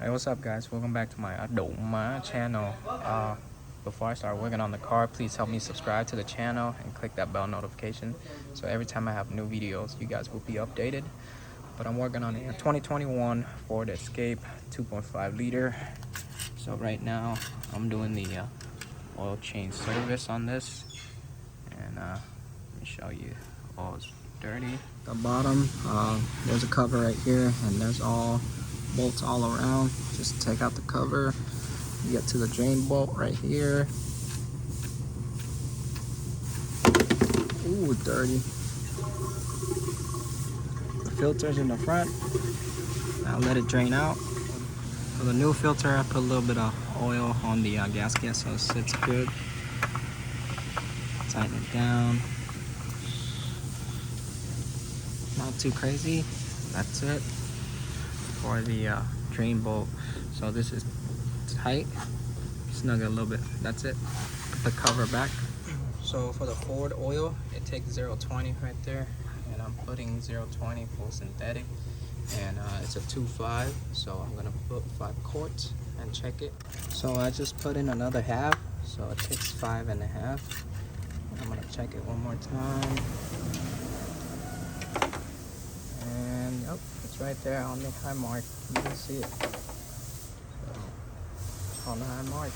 Hey, what's up guys? Welcome back to my Adoma channel. Before I start working on the car, please help me subscribe to the channel and click that bell notification so every time I have new videos you guys will be updated. But I'm working on a 2021 Ford Escape 2.5 liter. So right now I'm doing the oil change service on this, and let me show you. Oh, it's dirty. The bottom, there's a cover right here, and there's all bolts all around. Just take out the cover, you get to the drain bolt right here. Ooh, dirty. The filter's in the front. Now let it drain out. For the new filter, I put a little bit of oil on the gasket so it sits good. Tighten it down. Not too crazy. That's it for the drain bolt. So this is tight. Snug it a little bit. That's it. Put the cover back. So for the Ford oil, it takes 0.20 right there, and I'm putting 0.20 full synthetic, and it's a 2.5, so I'm gonna put 5 quarts and check it. So I just put in another half, so it takes 5.5. I'm gonna check it one more time, and yep, it's right there on the high mark. You can see it. So, on the high mark.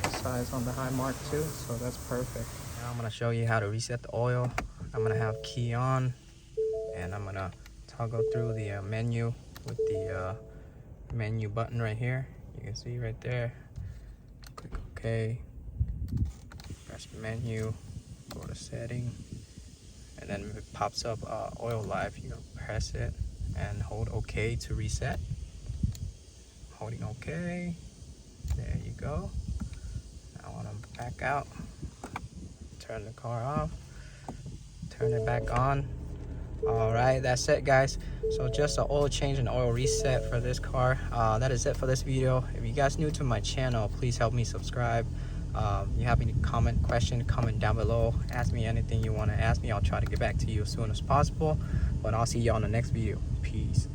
The size on the high mark too, so that's perfect. Now I'm gonna show you how to reset the oil. I'm gonna have key on, and I'm gonna toggle through the menu with the menu button right here. You can see right there. Click OK. Press menu. Go to setting, and then it pops up oil life. You press it and hold OK to reset. Holding OK. There you go. I want to back out. Turn the car off. Turn it back on. Alright, that's it guys. So just an oil change and oil reset for this car. That is it for this video. If you guys new to my channel, please help me subscribe. You have any comment down below. Ask me anything you want to ask me. I'll try to get back to you as soon as possible. But I'll see you on the next video. Peace.